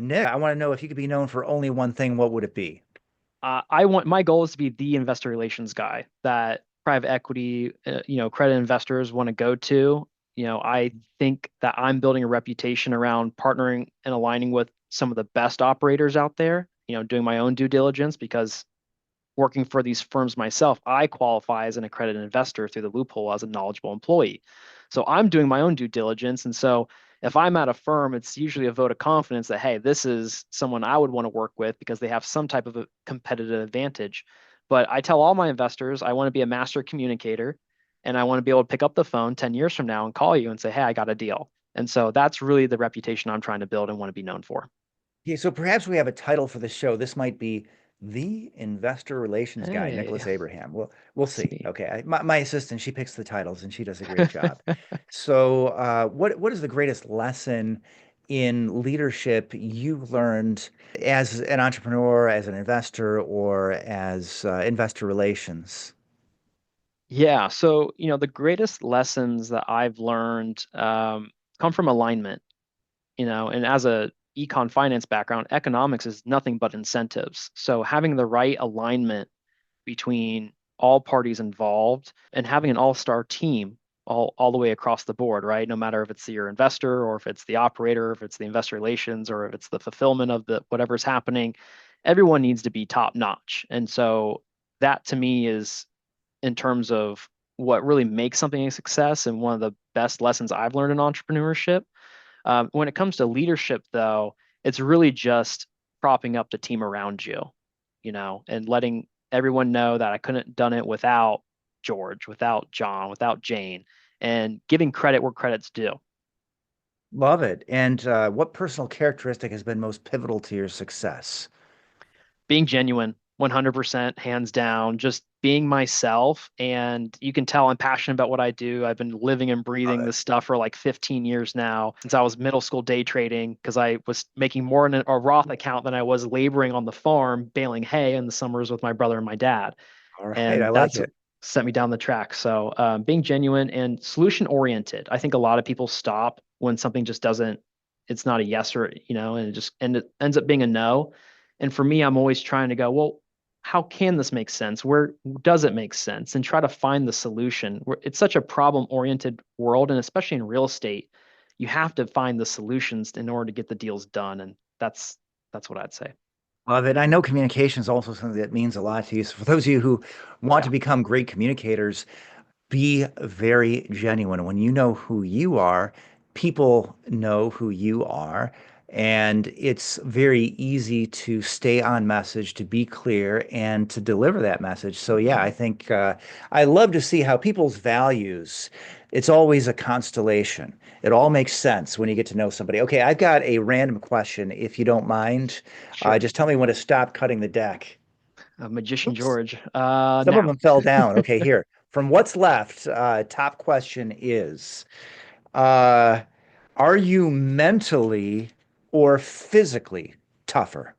Nick, I want to know if you could be known for only one thing, what would it be? My goal is to be the investor relations guy that private equity, credit investors want to go to. I think that I'm building a reputation around partnering and aligning with some of the best operators out there, doing my own due diligence because working for these firms myself, I qualify as an accredited investor through the loophole as a knowledgeable employee. So I'm doing my own due diligence. And so if I'm at a firm, it's usually a vote of confidence that, hey, this is someone I would want to work with because they have some type of a competitive advantage. But I tell all my investors I want to be a master communicator and I want to be able to pick up the phone 10 years from now and call you and say, hey, I got a deal. And so that's really the reputation I'm trying to build and want to be known for. Yeah, so perhaps we have a title for the show. This might be The Investor Relations Guy, Hey, Nicholas Abraham. We'll see. see. Okay. My assistant, she picks the titles and she does a great job. So, what is the greatest lesson in leadership you've learned as an entrepreneur, as an investor, or as investor relations? Yeah. So, the greatest lessons that I've learned come from alignment, and as a econ finance background, economics is nothing but incentives. So having the right alignment between all parties involved and having an all-star team all the way across the board, right? No matter if it's your investor or if it's the operator, if it's the investor relations, or if it's the fulfillment of the whatever's happening, everyone needs to be top notch. And so that to me is in terms of what really makes something a success and one of the best lessons I've learned in entrepreneurship. When it comes to leadership, though, it's really just propping up the team around you, and letting everyone know that I couldn't have done it without George, without John, without Jane, and giving credit where credit's due. Love it. And what personal characteristic has been most pivotal to your success? Being genuine, 100%, hands down, just being myself. And you can tell I'm passionate about what I do. I've been living and Love breathing it. this stuff for like 15 years now, since I was middle school day trading, because I was making more in a Roth account than I was laboring on the farm, baling hay in the summers with my brother and my dad. All right, I And like that's what it. set me down the track. So being genuine and solution oriented. I think a lot of people stop when something just doesn't, it's not a yes or, and it ends up being a no. And for me, I'm always trying to go, well, how can this make sense? Where does it make sense? And try to find the solution. It's such a problem oriented world. And especially in real estate, you have to find the solutions in order to get the deals done. And that's what I'd say. Love it. I know communication is also something that means a lot to you. So for those of you who want to Yeah. become great communicators, be very genuine. When you know who you are, people know who you are. And it's very easy to stay on message, to be clear, and to deliver that message. So, yeah, I think I love to see how people's values, it's always a constellation. It all makes sense when you get to know somebody. Okay, I've got a random question, if you don't mind. Sure. Just tell me when to stop cutting the deck. Magician Oops. George. Some of Now, them fell down. Okay, here. From what's left, top question is, uh, are you mentally or physically tougher?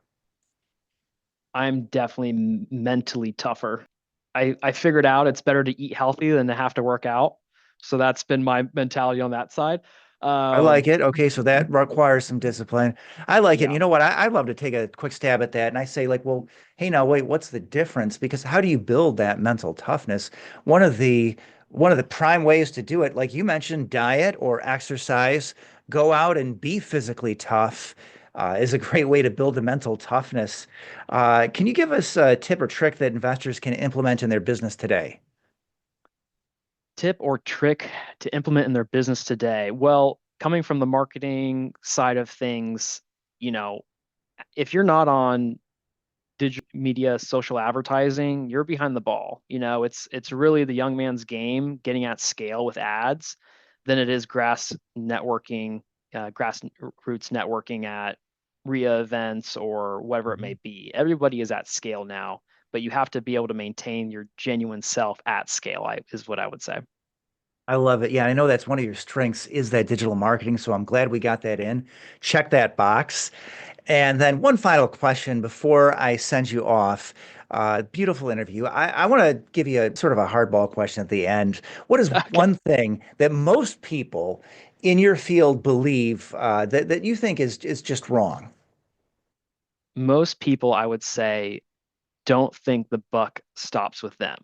I'm definitely mentally tougher. I figured out it's better to eat healthy than to have to work out. So that's been my mentality on that side. I like Um, it. Okay, so that requires some discipline. I like it. And yeah, you know what? I'd love to take a quick stab at that. And I say, like, well, hey, now wait, what's the difference? Because how do you build that mental toughness? One of the one of the prime ways to do it, like you mentioned, diet or exercise, go out and be physically tough, is a great way to build the mental toughness. Can you give us a tip or trick that investors can implement in their business today? tip or trick to implement in their business today. Well, coming from the marketing side of things, you know, if you're not on digital media, social advertising, you're behind the ball. It's really the young man's game getting at scale with ads than it is grassroots networking at RIA events or whatever it may Mhm. be. Everybody is at scale now, but you have to be able to maintain your genuine self at scale, is what I would say. I love it. Yeah, I know that's one of your strengths is that digital marketing. So I'm glad we got that in. Check that box. And then one final question before I send you off. Beautiful interview. I want to give you a sort of a hardball question at the end. What is Okay. one thing that most people in your field believe that you think is just wrong? most people, I would say, don't think the buck stops with them.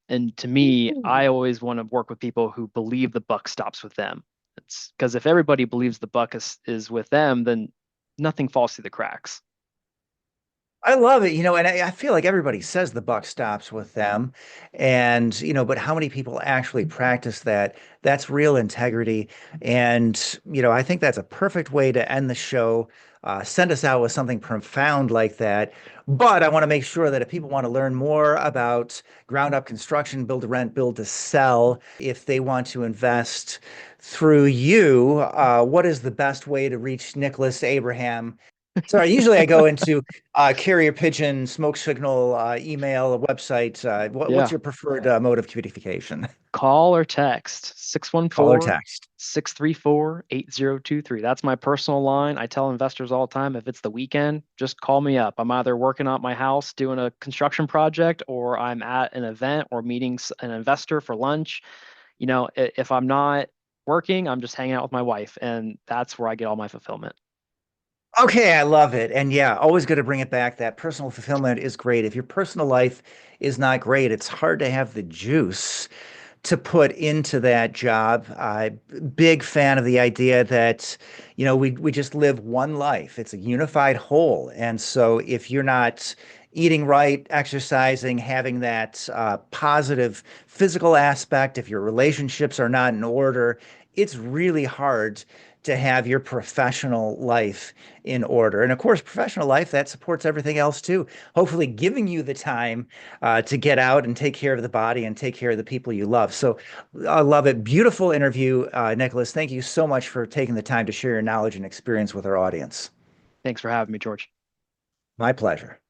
And to me, I always want to work with people who believe the buck stops with them. It's because if everybody believes the buck is with them, then nothing falls through the cracks. I love it, and I feel like everybody says the buck stops with them. And, but how many people actually practice that? That's real integrity. And, I think that's a perfect way to end the show. Send us out with something profound like that. But I want to make sure that if people want to learn more about ground up construction, build to rent, build to sell, if they want to invest through you, what is the best way to reach Nicholas Abraham? Sorry, usually I go into carrier pigeon, smoke signal, email, a website. What's Yeah. your preferred mode of communication? Call or text Call or 614 text. 634 8023. That's my personal line. I tell investors all the time if it's the weekend, just call me up. I'm either working on my house doing a construction project, or I'm at an event or meeting an investor for lunch. If I'm not working, I'm just hanging out with my wife, and that's where I get all my fulfillment. Okay, I love it. And yeah, always good to bring it back. That personal fulfillment is great. If your personal life is not great, it's hard to have the juice to put into that job. Big fan of the idea that, we just live one life. It's a unified whole. And so if you're not eating right, exercising, having that positive physical aspect, if your relationships are not in order, it's really hard to have your professional life in order. And of course, professional life that supports everything else too. Hopefully, giving you the time to get out and take care of the body and take care of the people you love. So I love it. Beautiful interview, Nicholas. Thank you so much for taking the time to share your knowledge and experience with our audience. Thanks for having me, George. My pleasure.